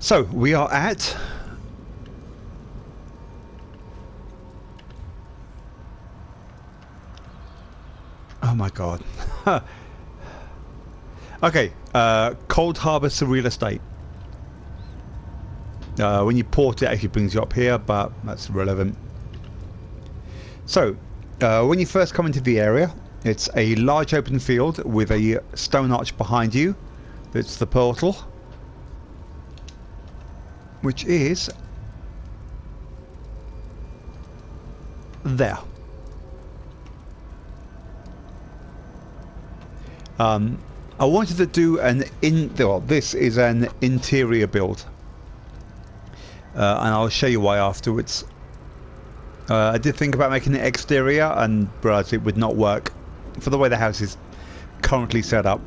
So we are at oh my god. Okay, Coldharbour Surreal Estate. When you port it, actually brings you up here, but that's irrelevant. So when you first come into the area, it's a large open field with a stone arch behind you. That's the portal, which is there. I wanted to do this is an interior build, and I'll show you why afterwards. I did think about making it exterior and realised it would not work for the way the house is currently set up.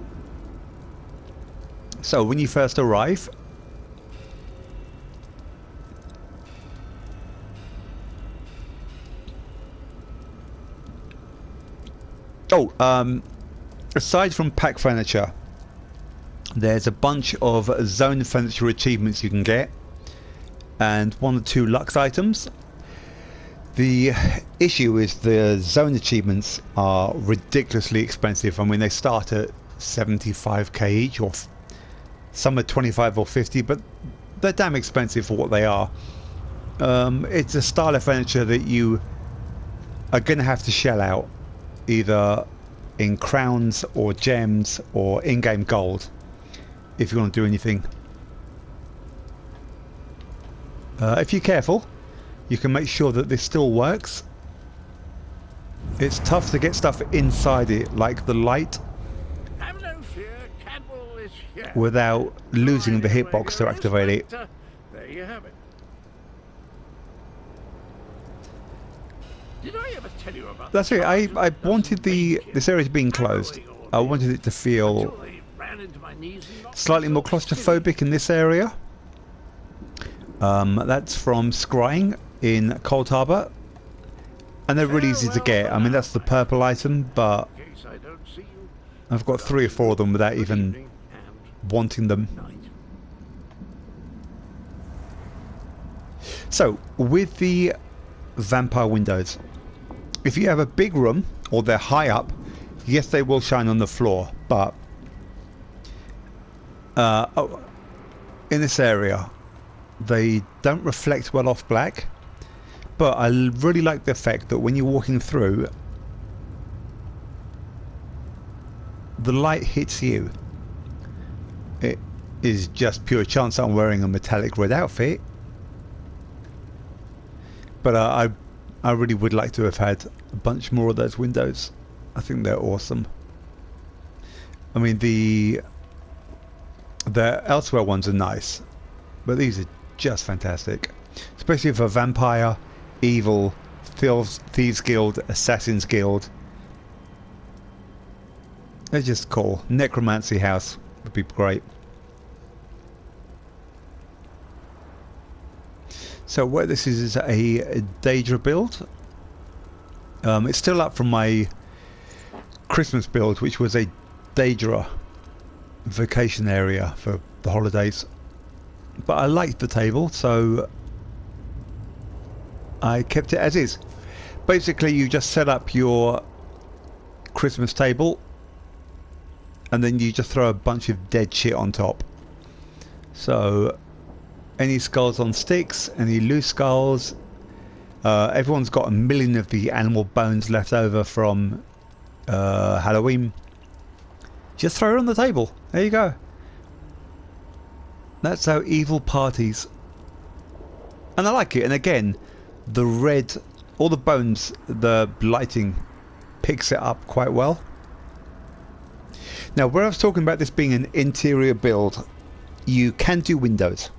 So when you first arrive, aside from pack furniture, there's a bunch of zone furniture achievements you can get, and 1 or 2 luxe items. The issue is the zone achievements are ridiculously expensive. I mean, they start at 75k each, or some are 25 or 50, but they're damn expensive for what they are. It's a style of furniture that you are going to have to shell out, either in crowns or gems or in-game gold, if you want to do anything. If you're careful, you can make sure that this still works. It's tough to get stuff inside it, like the light, Have no fear, Cadwell is here. without losing the hitbox to activate it. There you have it. Did I ever tell you about That's it. I wanted this area to be enclosed. I wanted it to feel slightly more claustrophobic in this area. That's from scrying in Coldharbour, and they're really easy to get. I mean, that's the purple item, but I've got 3 or 4 of them without even wanting them. So with the vampire windows, if you have a big room or they're high up, yes, they will shine on the floor, but in this area they don't reflect well off black. But I really like the effect that when you're walking through, the light hits you. It is just pure chance I'm wearing a metallic red outfit, but I really would like to have had a bunch more of those windows. I think they're awesome. I mean, the elsewhere ones are nice, but these are just fantastic, especially for vampire, evil, thieves guild, assassins guild. They're just cool. Necromancy house would be great. So what this is a Daedra build. It's still up from my Christmas build, which was a Daedra vacation area for the holidays. But I liked the table, so I kept it as is. Basically, you just set up your Christmas table, and then you just throw a bunch of dead shit on top. So any skulls on sticks, any loose skulls, everyone's got a million of the animal bones left over from Halloween. Just throw it on the table. There you go. That's how evil parties. And I like it. And again, the red, all the bones, the lighting picks it up quite well. Now, where I was talking about this being an interior build, you can do windows.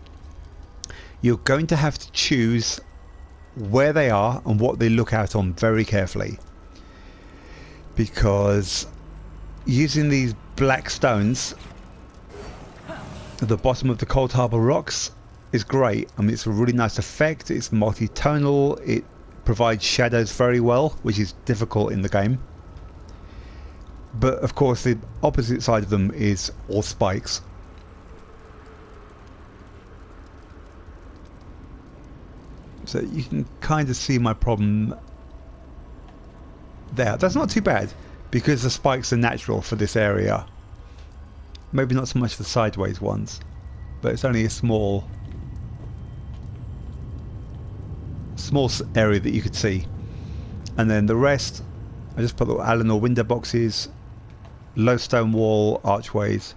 You're going to have to choose where they are and what they look out on very carefully, because using these black stones at the bottom of the Coldharbour rocks is great. I mean, it's a really nice effect. It's multi-tonal. It provides shadows very well, which is difficult in the game. But of course, the opposite side of them is all spikes. So you can kind of see my problem there. That's not too bad because the spikes are natural for this area. Maybe not so much the sideways ones, but it's only a small area that you could see. And then the rest, I just put little Allen window boxes, low stone wall, archways.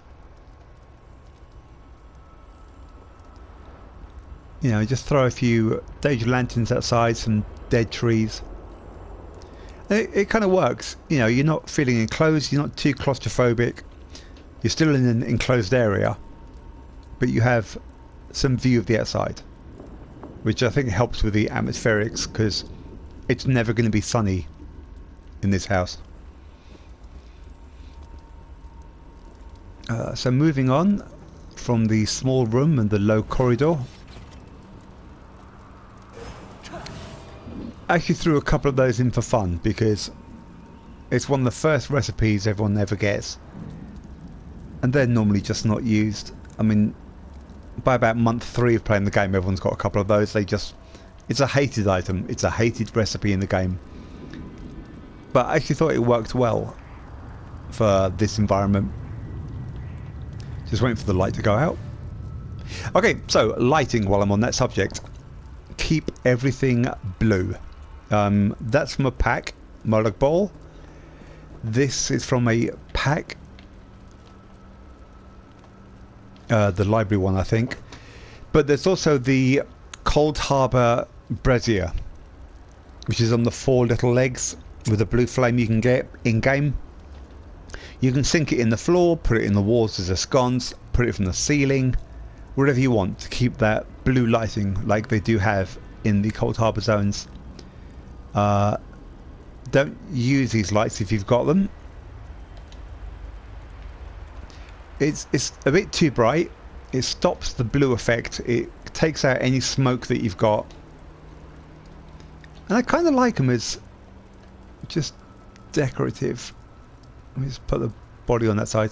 You know, just throw a few Daedra lanterns outside, some dead trees. It kind of works. You know, you're not feeling enclosed, you're not too claustrophobic. You're still in an enclosed area, but you have some view of the outside, which I think helps with the atmospherics because it's never going to be sunny in this house. So moving on from the small room and the low corridor, I actually threw a couple of those in for fun because it's one of the first recipes everyone ever gets, and they're normally just not used. I mean, by about month 3 of playing the game, everyone's got a couple of those. It's a hated item. It's a hated recipe in the game. But I actually thought it worked well for this environment. Just waiting for the light to go out. Okay, so lighting while I'm on that subject. Keep everything blue. That's from a pack, Moloch Ball. This is from a pack. The library one, I think. But there's also the Coldharbour brazier, which is on the 4 little legs with a blue flame you can get in game. You can sink it in the floor, put it in the walls as a sconce, put it from the ceiling, wherever you want to keep that blue lighting like they do have in the Coldharbour zones. Don't use these lights if you've got them. It's a bit too bright. It stops the blue effect. It takes out any smoke that you've got. And I kind of like them as just decorative. Let me just put the body on that side.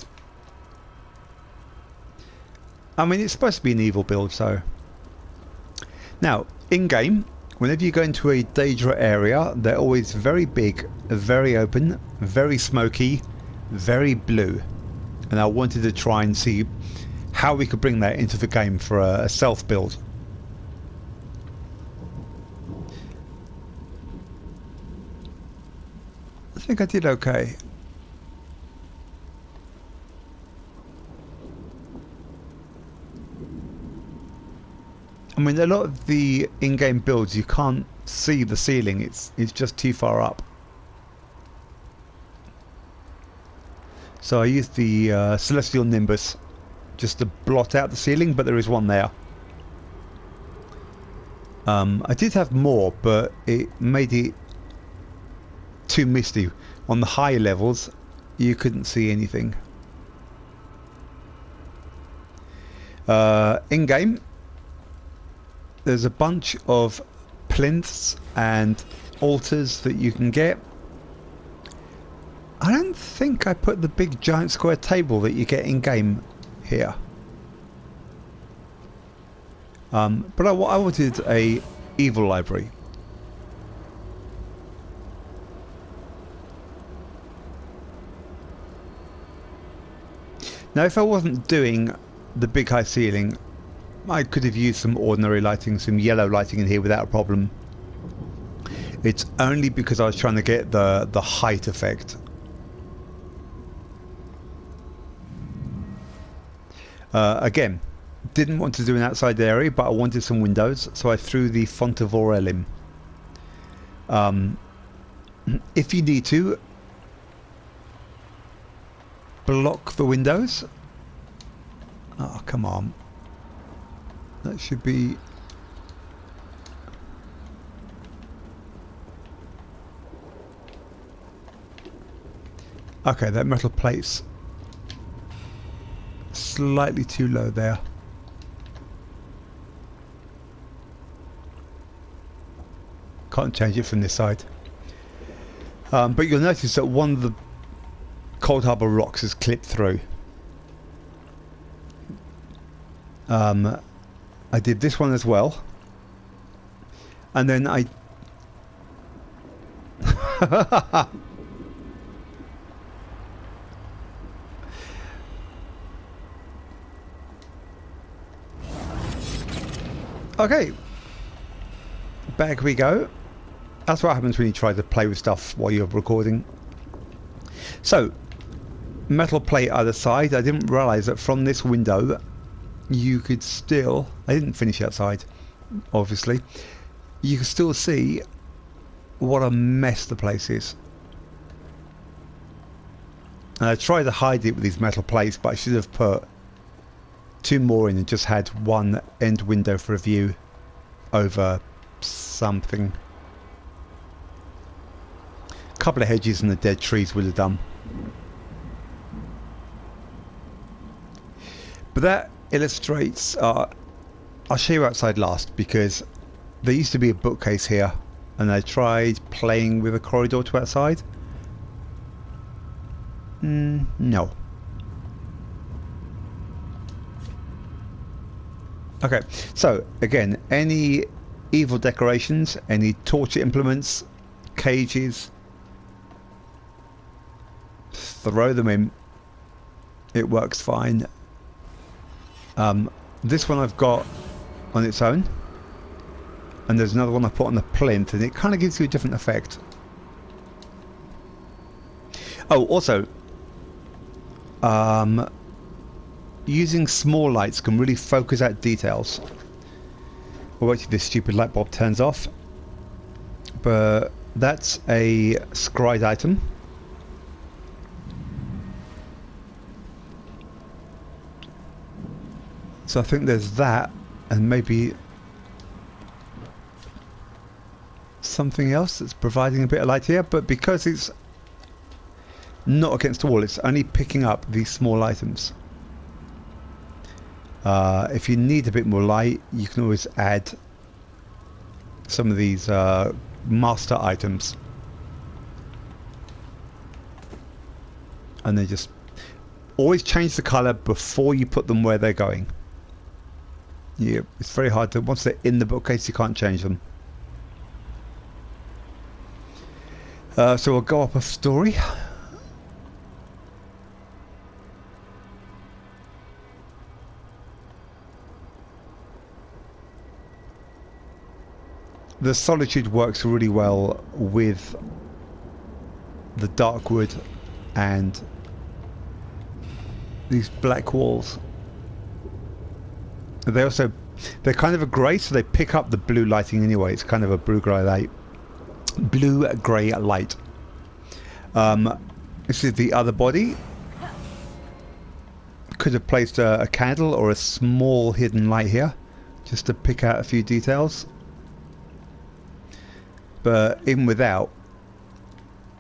I mean, it's supposed to be an evil build, so... Now, in-game, whenever you go into a Daedra area, they're always very big, very open, very smoky, very blue. And I wanted to try and see how we could bring that into the game for a stealth build. I think I did okay. I mean, a lot of the in-game builds you can't see the ceiling, it's just too far up. So I used the Celestial Nimbus just to blot out the ceiling, but there is one there. I did have more, but it made it too misty. On the higher levels, you couldn't see anything. In-game, there's a bunch of plinths and altars that you can get. I don't think I put the big giant square table that you get in-game here. But I wanted a evil library. Now, if I wasn't doing the big high ceiling, I could have used some ordinary lighting, some yellow lighting in here without a problem. It's only because I was trying to get the height effect. Again, didn't want to do an outside area, but I wanted some windows, so I threw the Font of Aurel in. If you need to, block the windows. Oh, come on. That should be... Okay, that metal plate's slightly too low there. Can't change it from this side. But you'll notice that one of the Coldharbour rocks is clipped through. I did this one as well. And then I... Okay. Back we go. That's what happens when you try to play with stuff while you're recording. So, metal plate either side. I didn't realise that from this window you could still... I didn't finish outside, obviously. You can still see what a mess the place is. And I tried to hide it with these metal plates, but I should have put 2 more in and just had one end window for a view over something. A couple of hedges and the dead trees would have done. But that illustrates... I'll show you outside last, because there used to be a bookcase here and I tried playing with a corridor to outside. No. Okay, so again, any evil decorations, any torture implements, cages, throw them in. It works fine. This one I've got on its own, and there's another one I put on the plinth, and it kind of gives you a different effect. Oh, also, using small lights can really focus out details. Well, actually, this stupid light bulb turns off, but that's a scried item. So I think there's that, and maybe something else that's providing a bit of light here, but because it's not against the wall, it's only picking up these small items. If you need a bit more light, you can always add some of these master items, and they just always change the color before you put them where they're going. Yeah, it's very hard to, once they're in the bookcase, you can't change them. So we'll go up a story. The solitude works really well with the dark wood and these black walls. They're kind of a grey, so they pick up the blue lighting anyway. It's kind of a blue-grey light. Blue-grey light. This is the other body. Could have placed a candle or a small hidden light here, just to pick out a few details. But even without,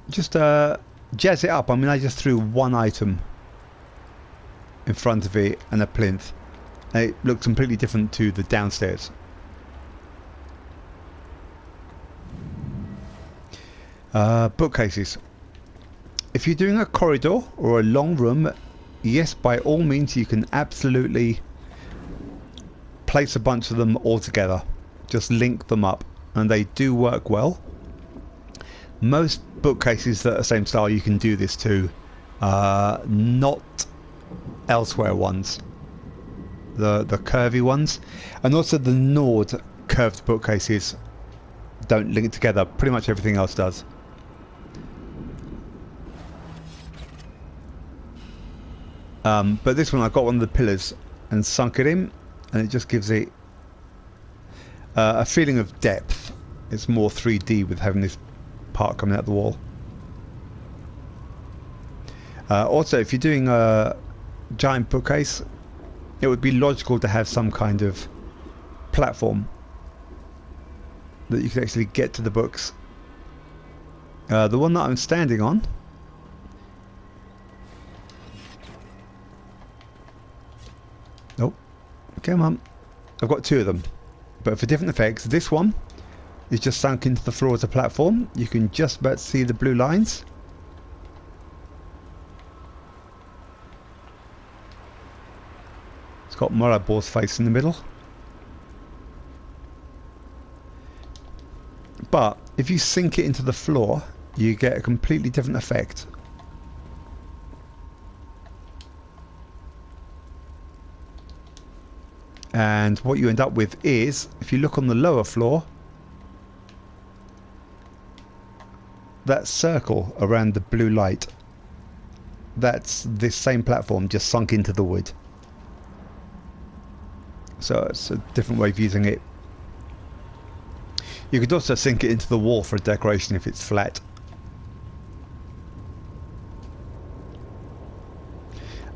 just jazz it up. I mean, I just threw one item in front of it and a plinth. And it looks completely different to the downstairs. Bookcases. If you're doing a corridor or a long room, yes, by all means you can absolutely place a bunch of them all together. Just link them up, and they do work well. Most bookcases that are the same style you can do this to, not elsewhere ones. The curvy ones, and also the Nord curved bookcases don't link together. Pretty much everything else does. But this one, I've got one of the pillars and sunk it in, and it just gives it a feeling of depth. It's more 3D with having this part coming out the wall. Also, if you're doing a giant bookcase, it would be logical to have some kind of platform that you can actually get to the books. The one that I'm standing on oh, come on, I've got 2 of them, but for different effects. This one is just sunk into the floor as a platform. You can just about see the blue lines. Got Marabor's face in the middle. But if you sink it into the floor, you get a completely different effect. And what you end up with is, if you look on the lower floor, that circle around the blue light, that's this same platform just sunk into the wood. So it's a different way of using it. You could also sink it into the wall for a decoration if it's flat.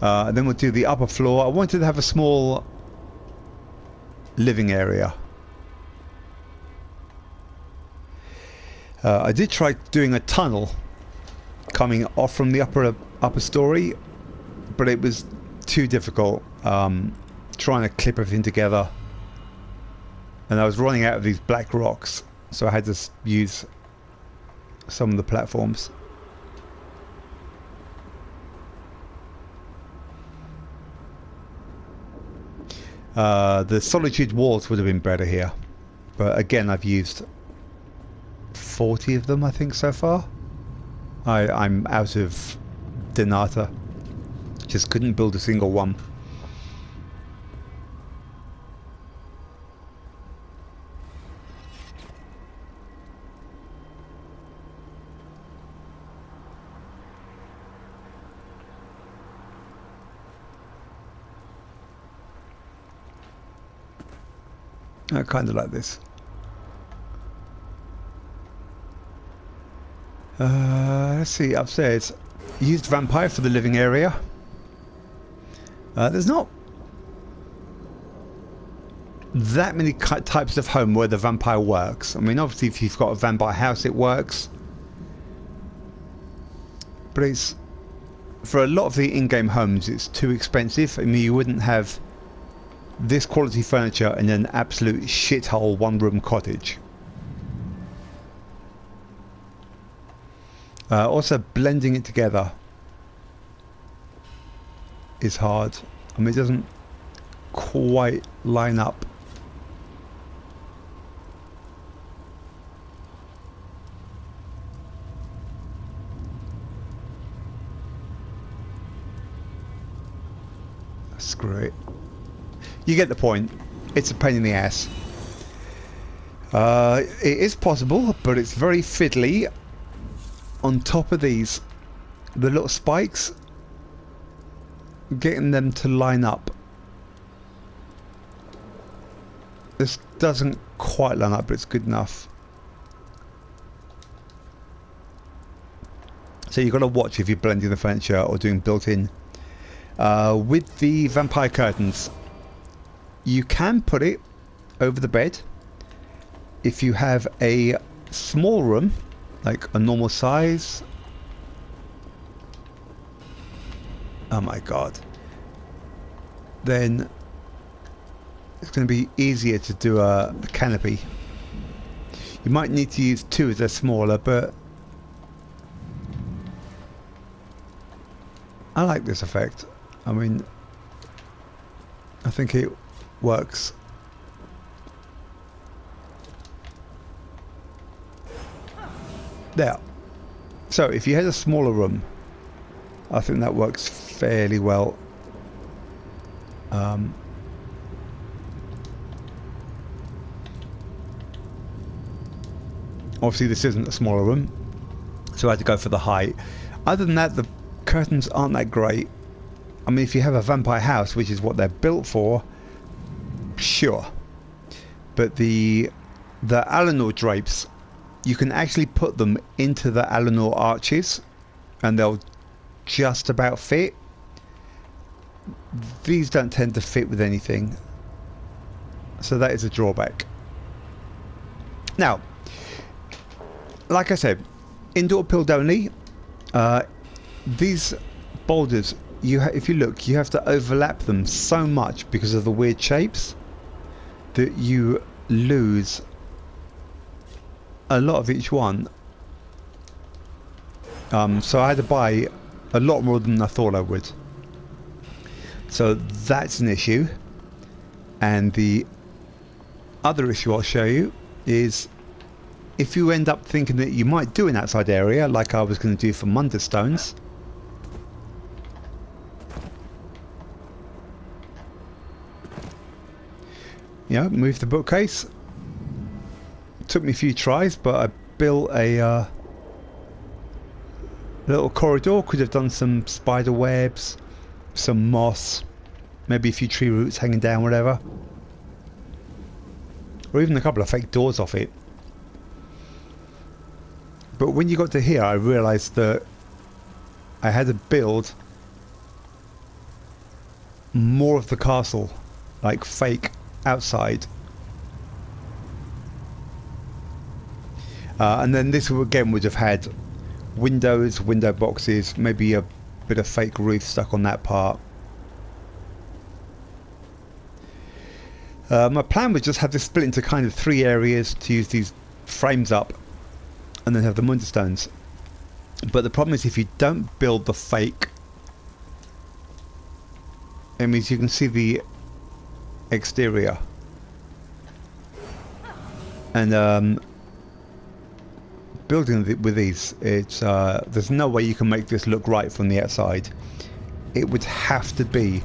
And then we'll do the upper floor. I wanted to have a small living area. I did try doing a tunnel coming off from the upper story, but it was too difficult trying to clip everything together, and I was running out of these black rocks, so I had to use some of the platforms. The solitude walls would have been better here, but again I've used 40 of them I think so far. I'm out of Daedra. Just couldn't build a single one. I kind of like this. Let's see, upstairs. Used vampire for the living area. There's not that many types of home where the vampire works. I mean, obviously if you've got a vampire house it works. But it's, for a lot of the in-game homes, it's too expensive. I mean, you wouldn't have this quality furniture in an absolute shithole one-room cottage. Also, blending it together is hard. I mean, it doesn't quite line up. Screw it. You get the point. It's a pain in the ass. It is possible, but it's very fiddly. On top of these, the little spikes, getting them to line up. This doesn't quite line up, but it's good enough. So you've got to watch if you're blending the furniture or doing built-in. With the vampire curtains, you can put it over the bed if you have a small room, like a normal size. Oh my god. Then it's going to be easier to do a canopy. You might need to use two as they're smaller, but I like this effect. I mean, I think it works. There. So if you had a smaller room, I think that works fairly well. Obviously this isn't a smaller room, so I had to go for the height. Other than that, the curtains aren't that great. I mean, if you have a vampire house, which is what they're built for, sure. But the Alinor drapes, you can actually put them into the Alinor arches and they'll just about fit. These don't tend to fit with anything, so that is a drawback. Now, like I said, indoor build only. These boulders, if you look, you have to overlap them so much because of the weird shapes that you lose a lot of each one. So I had to buy a lot more than I thought I would. So that's an issue. And the other issue I'll show you is if you end up thinking that you might do an outside area, like I was going to do for Munderstones, move the bookcase. Took me a few tries, but I built a little corridor. Could have done some spider webs, some moss, maybe a few tree roots hanging down, whatever, or even a couple of fake doors off it. But when you got to here, I realised that I had to build more of the castle, like fake outside. And then this again would have had windows, window boxes, maybe a bit of fake roof stuck on that part. My plan was just have this split into kind of 3 areas to use these frames up and then have the Munderstones. But the problem is if you don't build the fake, it means you can see the exterior. And building with these, it's there's no way you can make this look right from the outside. It would have to be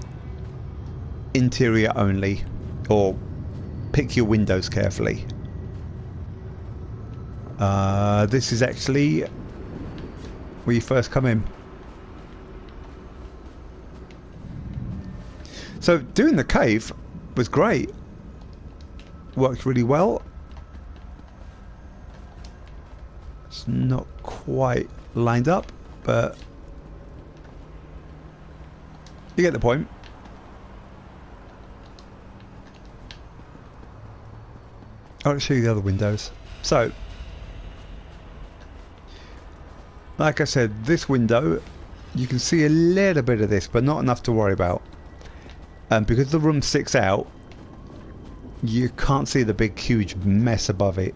interior only, or pick your windows carefully. This is actually where you first come in. So doing the cave was great. Worked really well. It's not quite lined up, but you get the point. I'll show you the other windows. So, like I said, this window, you can see a little bit of this, but not enough to worry about. And because the room sticks out, you can't see the big, huge mess above it.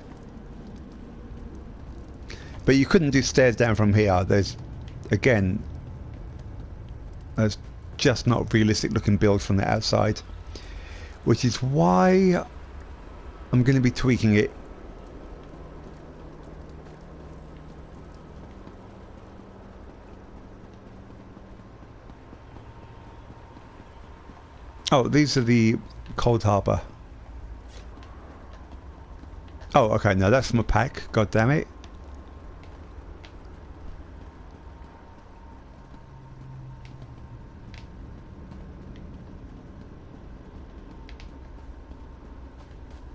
But you couldn't do stairs down from here. There's just not realistic looking build from the outside, which is why I'm going to be tweaking it. Oh, these are the Coldharbour. Oh, okay, no, that's from a pack. God damn it.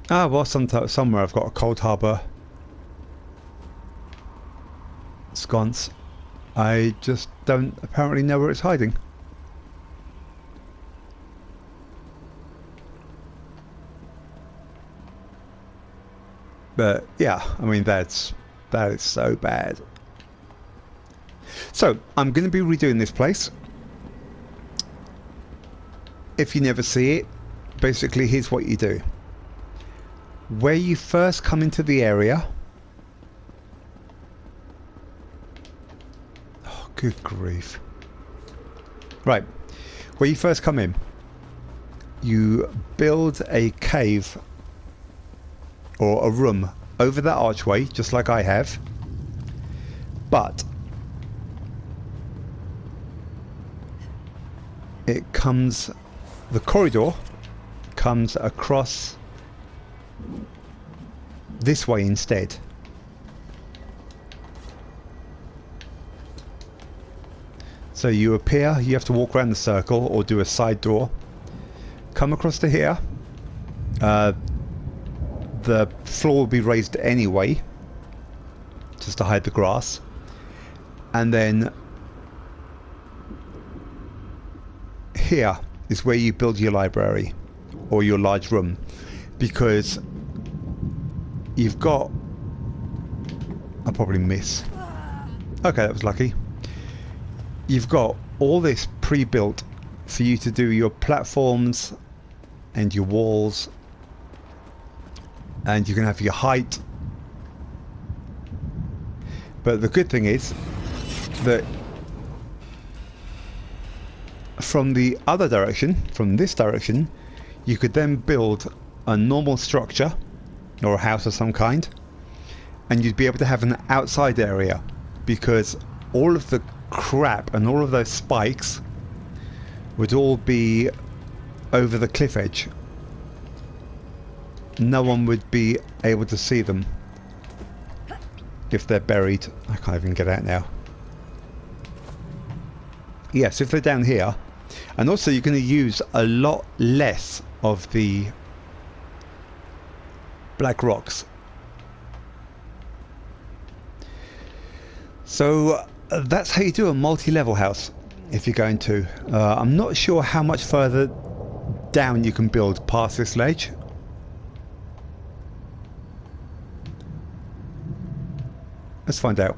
Ah, well, somewhere I've got a Coldharbour sconce. I just don't apparently know where it's hiding. But yeah, I mean that is so bad. So I'm going to be redoing this place. If you never see it, basically here's what you do. Where you first come into the area, oh good grief, right, where you first come in, you build a cave or a room over that archway, just like I have, but the corridor comes across this way instead. So you appear, you have to walk around the circle or do a side door, come across to here. The floor will be raised anyway, just to hide the grass, and then here is where you build your library or your large room, because you've got, I'll probably miss. Okay, that was lucky. You've got all this pre-built for you to do your platforms and your walls, and you can have your height. But the good thing is that from the other direction, from this direction, you could then build a normal structure or a house of some kind, and you'd be able to have an outside area, because all of the crap and all of those spikes would all be over the cliff edge. No one would be able to see them if they're buried. I can't even get out now. Yes, if they're down here. And also you're going to use a lot less of the black rocks. So that's how you do a multi-level house, if you're going to. I'm not sure how much further down you can build past this ledge. Let's find out.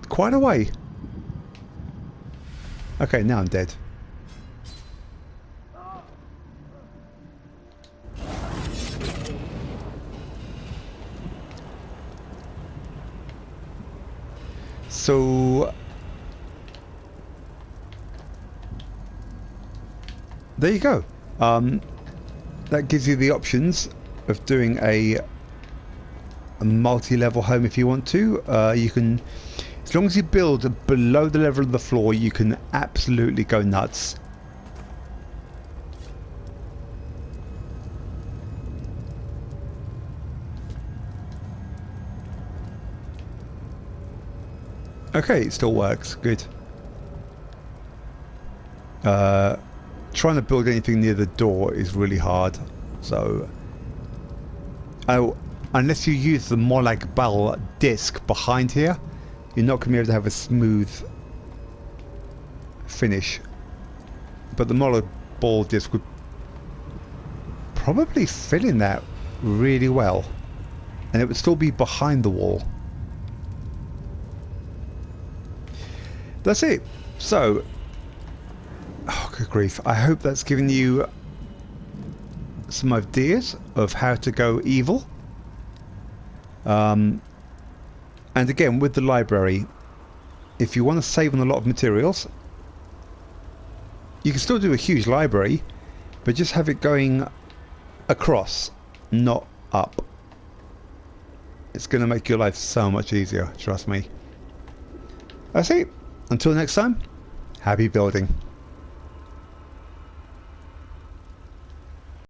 Quite a way. Okay, now I'm dead. So there you go. That gives you the options of doing a multi-level home if you want to. You can, as long as you build below the level of the floor, you can absolutely go nuts. Okay, it still works. Good. Trying to build anything near the door is really hard. So, unless you use the Molag Bal disc behind here, you're not going to be able to have a smooth finish. But the Molag Bal disc would probably fill in that really well, and it would still be behind the wall. That's it. So, oh good grief, I hope that's given you some ideas of how to go evil. And again, with the library, if you want to save on a lot of materials, you can still do a huge library, but just have it going across, not up. It's going to make your life so much easier, trust me. That's it. Until next time, happy building.